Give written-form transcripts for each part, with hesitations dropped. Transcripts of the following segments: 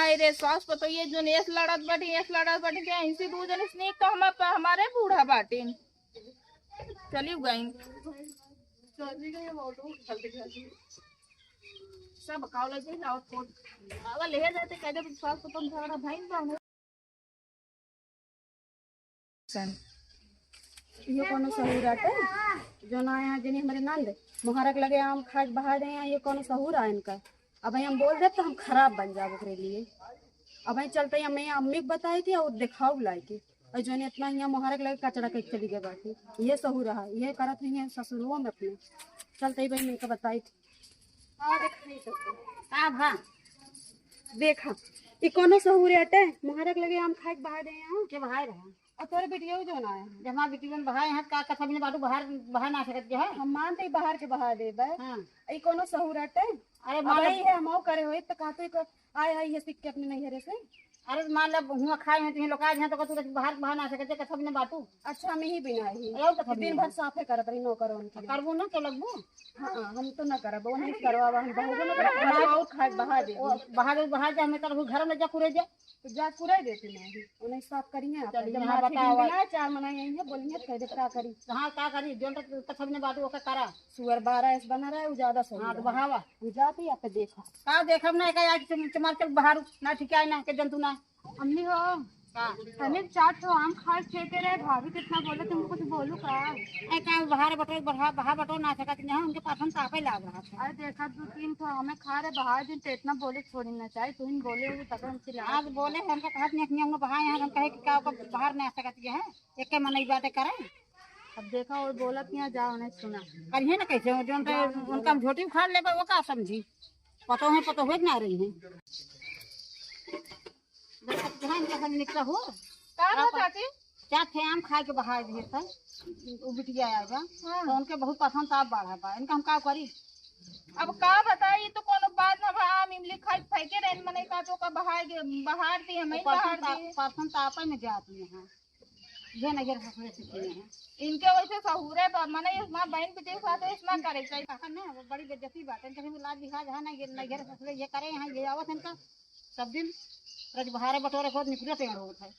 माई रे सास पतो ये जो नेस लड़त बाटी के ऐसी दू जन स्नेक तो हम हमारे बूढ़ा बाटी चली गई सब खाओ लगे लाओ फोन आवा ले जाते कहते सास पतो झगड़ा भाई बाऊ सन ये कोनो सहूर आटे जो ना यहाँ जिन्हें हमारे नंद मुहरक लगे आम खाट बहा दे ये कोनो सहूर है इनका। अब भाई हम बोल दे तो हम खराब बन जाओ ओकरे लिए। अब भाई चलते हैं मैं अम्मी को बताई थी और दिखाओ लाई के और जो ने इतना यहाँ मुहरक लगे कचड़ा के चली गए बाकी ये सहूर है ये करत है ससुरुओं में अपने चलते ही भाई मैं बताई थी। हाँ देखा ये कोनो सहूर आटे मुहरक लगे आम खाट बहा दे यहाँ के बहा रहा और तोरे बेटिया जो ना है जब हमारे बेटी बाहर यहाँ का कथा बिना बाटू बाहर बाहर ना सकत है हम मानते बाहर के बहा दे बे। हां ई कोनो सहूरट है अरे मान है हम करे होए त कहते को आए है ये सीख के अपने नैहरे से अरे मान ले हुआ खाए हैं तो लोग आज हैं तो कतु बाहर बाहर ना सकत कथा बिना बाटू अच्छा हम ही बिना ही दिन भर साफे करत रही नो करो उनके करबो ना के लगबो। हां हम तो ना करबो नहीं करवावा हम बहु ना करबो खाए बहा दे बाहर जा हमें तर घर में जा कुरे जा तो जा कुरे देते नहीं उन्हें साफ करिए जब बताओ ना चार मना यही है बोलिए कह दे का करी हां का करी जोन तक कथा बिना बाटू ओका करा सुअर 12 ऐस बना रहा है ज्यादा सही। हां तो बहावा जाती आप देखा का देखब ना का आज चमार चल बाहर ना ठिकाय ना के जंतु ना अम्मी हो हमें चाट तो आम खास फेंके रहे भाभी कितना बोले तुम कुछ बोलू का ए का बाहर बटो ना सकत नहीं उनके पासन तापे लाग रहा था। अरे देखा 2-3 तो हमें खा रहे बाहर दिन तो इतना बोले छोड़ी ना चाहिए तुम बोले तक हम चिल्ला आज बोले हमका कहत नहीं हम बाहर यहां हम कहे कि का बाहर ना सकत है एक के मन ई बातें करे। अब देखा और बोलत नहीं जाओ नहीं सुना करिए ना कैसे जोन उनका झोटी उखाड़ ले वो का समझी पतो है ना रही है निकला हो चाट थे आम खा के बाहर दिए था वो बिटिया आएगा। हाँ। तो उनके बहुत पसंद आप बढ़ा पा इनका हम का करी अब का बताई तो कोनो बात ना आम इमली खाई फेंके रहे मने का तो का बाहर दी हमें बाहर दी पसंद तापे में जाती है। ये नजर हंसने सीखी है इनके वैसे सहूरे पर मने इस मां बहन बेटे के साथ इतना करे चाहिए ना बड़ी बेइज्जती बात है कहीं लाज लिहाज है ना ये नजर हंसले ये करे यहाँ ये आवत इनका सब दिन रज बहारे बटोरे खुद निकले पेड़ होता है।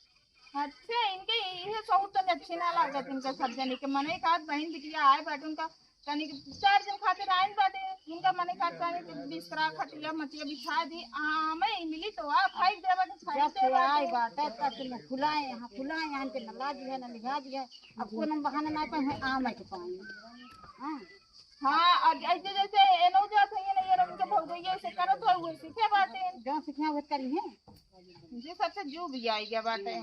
अच्छा इनके ये सहूर तो अच्छी ना लागत इनका सब जने के मने का बहन बिटिया आए बाटे उनका तनी 4 दिन खातिर आए बाटे इनका मने का तनी बिस्तरा खटिया मटिया बिछा दी आमे इमली तो आ खाई दे बाटे खाई दे आई बात है तब में फुलाए यहाँ के नला दिया ना लिखा दिया अब कोनो बहाना ना पे आम है के पानी। हां हाँ ऐसे जैसे एनो जात है ना ये उनके भौगैया से करत हो वैसे सीखे बाटे जो सीखना वो करी है जी सबसे जो भी आई गया बाटे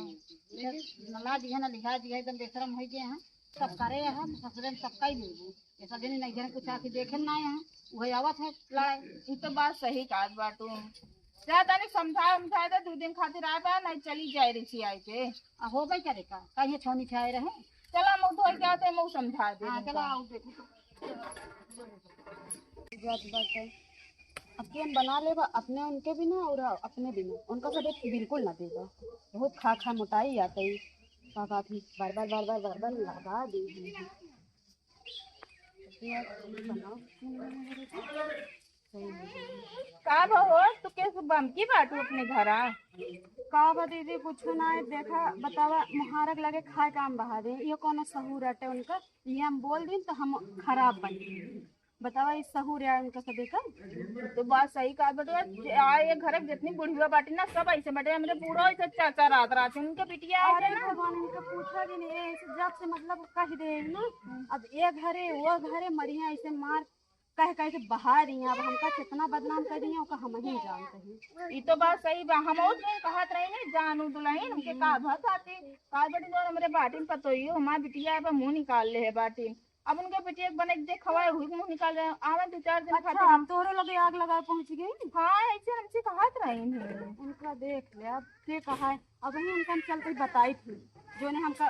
नला दिया ना लिखा दिया एकदम बेशरम हो गए हैं सब करे हम ससुरे में सबका ही लेबू ऐसा दिन नहीं घर कुछ आके देखे ना है वही आवत है लड़ाई। ये तो बात सही काट बाटू ज्यादा नहीं समझाए तो 2 दिन खातिर आए बा नहीं चली जाए रही आई के हो गई करे का कहीं छोनी छाए रहे चला मुँह धोई के आते मुँह समझा दे। हाँ चला आओ देखो बात है अब केन बना लेगा अपने उनके भी ना और अपने भी ना उनका सब बिल्कुल ना देगा बहुत खा मोटाई आता है काका थी बार लगा दी का भो तू कैसे बमकी बाटू अपने घरा का बा दीदी कुछ ना है देखा बतावा मुहारक लगे खाए काम बहा दे ये कोनो सहूर है उनका ये हम बोल दिन तो हम खराब बन बतावा इस सहूर है उनका सब देखा तो बात सही कहा बेटे ये घर जितनी बुढ़िया बाटी ना सब ऐसे बैठे मेरे पूरा ऐसे चाचा रात उनके बिटिया अरे भगवान इनका पूछा भी नहीं जब से मतलब कह दे ना अब ये घरे वो घरे मरिया ऐसे मार कह के बाहर ही अब हमका कितना बदनाम कर रही है हम ही जानते हैं। ये तो बात सही बा हम और दिन कहत रही है जानू दुल्हन हमके का भत आती का बेटी जो हमरे बाटिन पतोई हमार बिटिया अब मुंह निकाल ले है बाटिन अब उनके बिटिया बने देख खवाए हुई मुंह निकाल रहे आवे 2-4 दिन खातिर हम तोरे लगे आग लगा पहुंच गई। हाँ ऐसे हमसे कहत रही है उनका देख ले अब के कहा है अब वही उनका चलते बताई थी जो ने हमका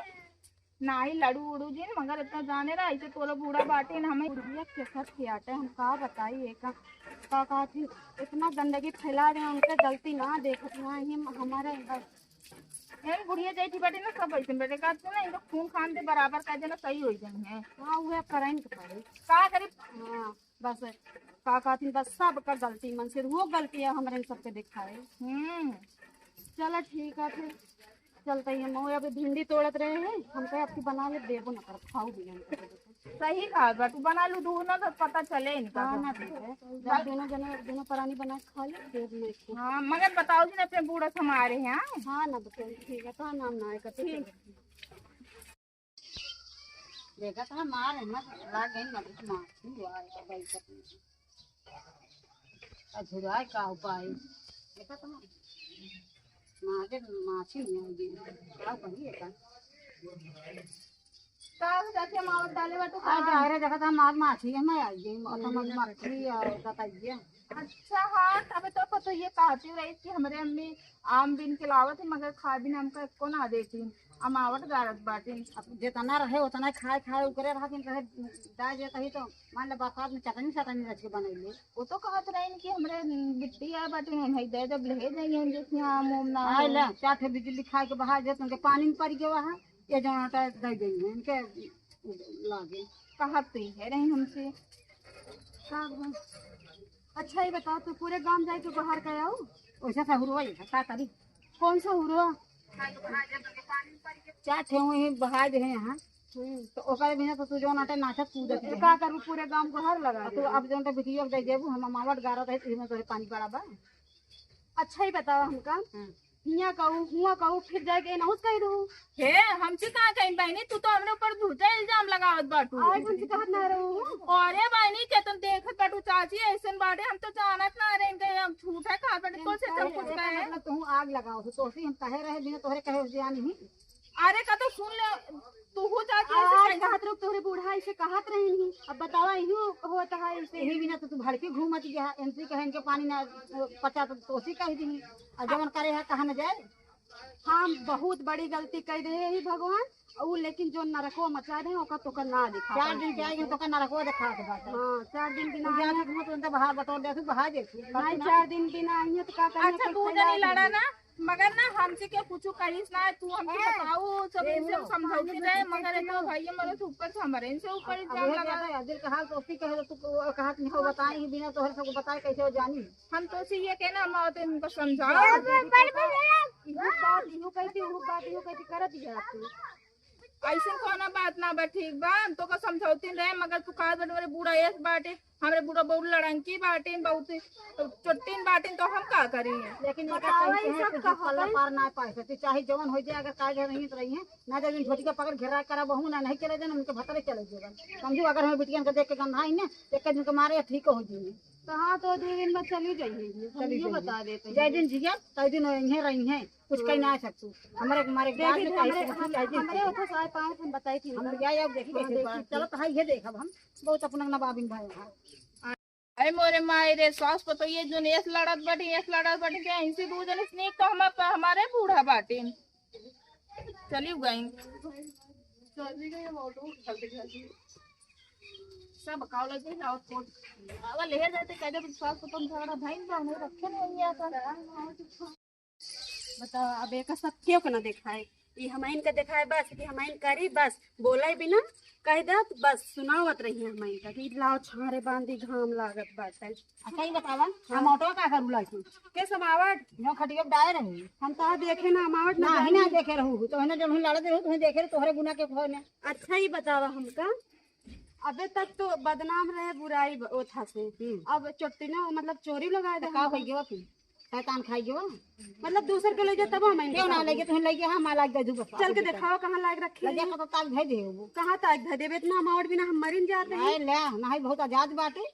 ना ही लड़ू उड़ू जी मगर इतना जाने रहा ऐसे तोलो बूढ़ा बाटे न हमें के साथ खियाटे हम का बताइए का थी इतना गंदगी फैला रहे उनके गलती ना देखत ना ही हमारे बुढ़िया जाई थी बेटे ना सब ऐसे बेटे का ना इनको खून खान दे बराबर का देना सही हो जाए है। हां वो करन के पड़े का करी। हां बस का थी बस सब का गलती मन से वो गलती है हमरे सबके दिखाए। चलो ठीक है फिर चलते ही हम अभी भिंडी तोड़त रहे हैं हम कहे आपकी बना ले देबो ना कर खाऊ भी हम सही कहा बाटू बना लू दूर ना तो पता चले इनका। हाँ ना ठीक है जब दोनों जने दोनों परानी बना के खा ले देब में इसको। हाँ मगर बताओ जी अपने बूढ़ा हमारे यहाँ। हाँ ना बताओ ठीक है तो नाम ना है करते देखा था मार है मत लाग गई मत मार हुआ है भाई करते अधूरा का उपाय देखा था मारे माछी नहीं आएगी क्या करिए का जाके मावट डाले बाटू अरे देखा था मार माछी है मैं आई गई मछली और बताइए। अच्छा हाँ तब तो पता ये कहती रही कि हमारे अम्मी आम बिन के लावत है मगर खा बिन हमको एको ना देती अमावट गारत बाटी। जितना रहे उतना खाए खाए उकरे रहा कि रहे डाल देता ही तो मान लो बरसात में चटनी चटनी रच के बनैले वो तो कहत रही कि हमरे बिट्टी है बाटी हम है दे जब ले जाइए जैसे आम उम ना आए ले चाटे बिजली खाए के बाहर देते उनके पानी में पड़ गया वहाँ ये जो आटा दे गई है इनके लागे कहती है रही हमसे। अच्छा ही बताओ तो पूरे गांव जाए के बाहर का आओ वैसा सा हुआ है क्या करी कौन सा हुआ क्या थे वही बहा दे यहाँ तो ओकर बिना तो तू जो नाटे नाचत कूदत है का करू पूरे गांव को हर लगा तो अब जो बिटिया दे देबू हम मावट गारत है इसमें तो पानी पड़ा बा। अच्छा ही बताओ हमका हिया कहूँ हुआ कहूँ फिर जाके नहुस कह दू हे हमसे कहाँ कहीं बहनी तू तो हमरे ऊपर झूठा इल्जाम लगावत बाटू। आज हमसे कहत ना रहू अरे बहनी के तुम देखत बाटू चाची ऐसन बाटे हम तो जानत ना रहे इनके हम झूठा खा बाटे तो से सब कुछ कहे मतलब तू आग लगाओ तो हम कहे रहे बिना तोहरे कहे जान नहीं। अरे का तो सुन ले तू हो चाची आज कहत रहो तोहरे बूढ़ा ऐसे कहत रही नहीं अब बतावा इहो होता है ऐसे यही बिना तो तू भड़के घूमत गया एमसी कहे इनके पानी ना पचा तो तोसी कह दी और जवन करे है कहा न जाए। हम बहुत बड़ी गलती कर रहे ही भगवान और लेकिन जो नरको मचा रहे ओका तो ना दिखा 4 दिन जाएंगे तो नरको दिखा के बात। हां 4 दिन बिना जाने घूमत तो बाहर बता दे तू बाहर देखी नहीं 4 दिन बिना आई तो का करने। अच्छा तू नहीं लड़ा ना मगर ना हमसे क्या कुछ करीस ना तू हमसे बताओ सब इनसे समझौती रहे मगर तो भाई हमारे से ऊपर से हमारे इनसे ऊपर इल्जाम लगा रहा है। दिल का हाल तो उसी कहे तू कहत नहीं हो बताई ही बिना तोहरे सबको बताए कैसे हो जानी हम तो उसी ये कहना हम आते इनको समझाओ बात इहो कहती कर दिया तू ऐसे कोना बात ना बा ठीक बा हम तो का समझौती रहे मगर तू कहा बड़े बड़े बूढ़ा एस बाटे हमरे बूढ़ा बहुत लड़ंकी बाटे बहुत चोटीन बाटे तो हम का करी लेकिन ये पल्ला पार ना पाए सकती चाहे जवन हो जाए अगर काज नहीं तो रही है ना जब छोटी का पकड़ घेरा करा बहू ना नहीं चले जाए उनके भतरे चले जाएगा समझो अगर हमें बिटिया को देख के गंधा ही ना एक दिन को मारे ठीक हो जाइए तो हाँ तो 2 दिन में चली जाइए चलिए बता देते जय दिन जिया कई दिन यहीं रही हैं कुछ कहीं ना सकती हमारे हमारे उठो साढ़े 5 हम बताई थी हम जाए अब देखिए चलो तो ये देखा हम बहुत अपना नवाबिन भाई अरे मोरे माए रे सास को तो ये जो नेस लड़त बाटी के इनसे 2 जन स्नेक तो हम हमारे बूढ़ा बाटी चली गई सब काव लगे और कोट आवा ले जाते कहते तो सास को तुम झगड़ा भाई नहीं रखे नहीं आता बताओ अब एक सब क्यों ना दिखाए ये हमाइन का दिखाए बस कि हमाइन करी बस बोला ही बिना कह दत बस सुनावत रही हमाइन का कि लाओ छारे बांधी घाम लागत बस अच्छा ही बतावा हम ऑटो का करू लाइक के समावट नो खटियो डाय रही हम तो देखे ना अमावट ना ही ना देखे रहू तो है जब लड़ते रहू तो देखे तोहरे गुना के खोए ने अच्छा ही बतावा हमका अबे तक तो बदनाम रहे बुराई ओथा से अब चोटी ना मतलब चोरी लगाए दे का हो गया फिर शैतान खाई गयो मतलब दूसर के ले जा तब हम क्यों ना ले तुम ले गया हम लाग दे दू चल के दिखाओ कहां लाग रखे ले तो ताक धै दे वो कहां ताक धै देबे इतना अमाउंट बिना हम मरिन जाते हैं ले नहीं बहुत आजाद बाटे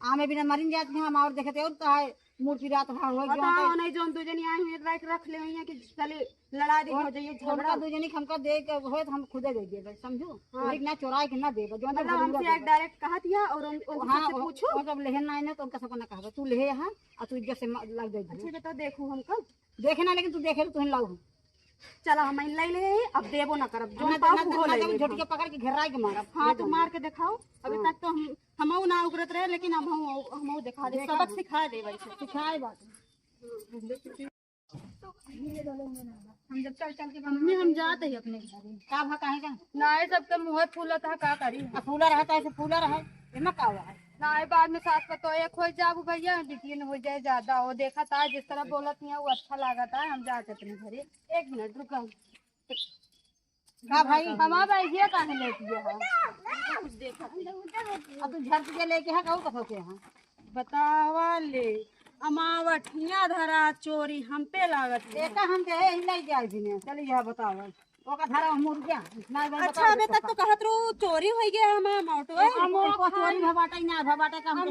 आमे बिना मरिन जाते हैं हम और देखते और का है मूर्ति रात हो गया बताओ नहीं जोन दो जनी आए हुए रख ले हैं कि चले लड़ा दी हो जाइए झगड़ा दो जनी हमको दे के होए तो हम खुदे दे देबे समझो एक ना चोराए के ना देबे जोन मतलब हमसे एक डायरेक्ट कहा दिया और उनसे पूछो और जब लेहन ना तो उनका सबको ना कहबे तू ले यहां आ तू इज्जत से लग दे अच्छा बता देखू हमको देखे ना लेकिन तू देखे तू लाऊ चला हम ले ले अब देबो ना करब जो ना झोटी के पकड़ के घेरा के मारब हां तो मार के दिखाओ अभी तक तो हमऊ ना उगरत रहे लेकिन अब हमऊ दिखा दे सबक सिखा दे वैसे सिखाए बात हम जब चल के मम्मी हम जाते ही अपने घर का भा काहे का ना सबके मुंह फूलत है का करी फूला रहता है फूला रहा एमा का हुआ है ना बाद में सास तो एक हो जाबू भैया बिटियन हो जाए ज्यादा हो देखा था जिस तरह बोलत नहीं वो अच्छा लगा था हम जाते अपने घरे। एक मिनट रुका भाई हमारा भाई ये कहाँ लेके गया है कुछ देखा अब तू झट के लेके है कहू कथो के है बतावा ले अमावठिया धरा चोरी हम पे लागत देखा हम के है नहीं जाए बिने चल यह बतावा ओका धरा मुर गया ना अच्छा अबे तक तो कहत रू चोरी हो गया हमारा मोटो हम को चोरी भबाटा ना भबाटा का हम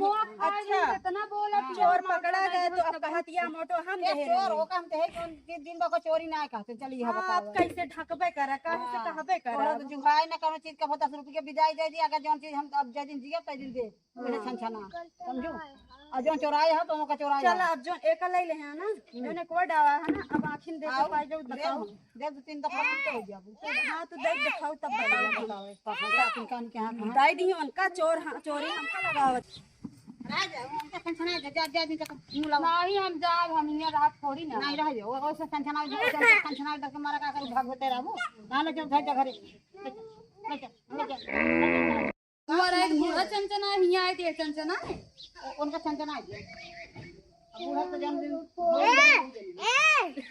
अच्छा इतना बोला चोर पकड़ा गए तो अब कहत या मोटो हम चोर हो हम ते कौन दिन को चोरी ना कहते चल यह बतावा आप कैसे ढकबे करे काहे से कहबे करे तो जुगाई ना कोनो चीज का 10 रुपया विदाई दे दी अगर जोन चीज हम अब जे दिन जिया तै दिन दे मेरे छनछना समझो और जो चोराए है तो का चोराए चल अब जो एक ले ले है ना मैंने कोई डाला है ना अब आखिन दे तो पाई जो बताओ दे 3 दफा हो गया हां तो देख दिखाओ तब बताओ अपन कान के हां दाई दी उनका चोर चोरी हमका लगावत राजा उनका छनछना जा दिन तक नहीं हम जाब हम यहाँ रात थोड़ी ना नहीं रह जाओ ओसे छनछना डर के मारा का कर भाग होते रहबो ना ले चल घरे ले चल तुम्हारा एक बूढ़ा चंचना हिया है ते चंचना उनका चंचना है बूढ़ा तो जन्मदिन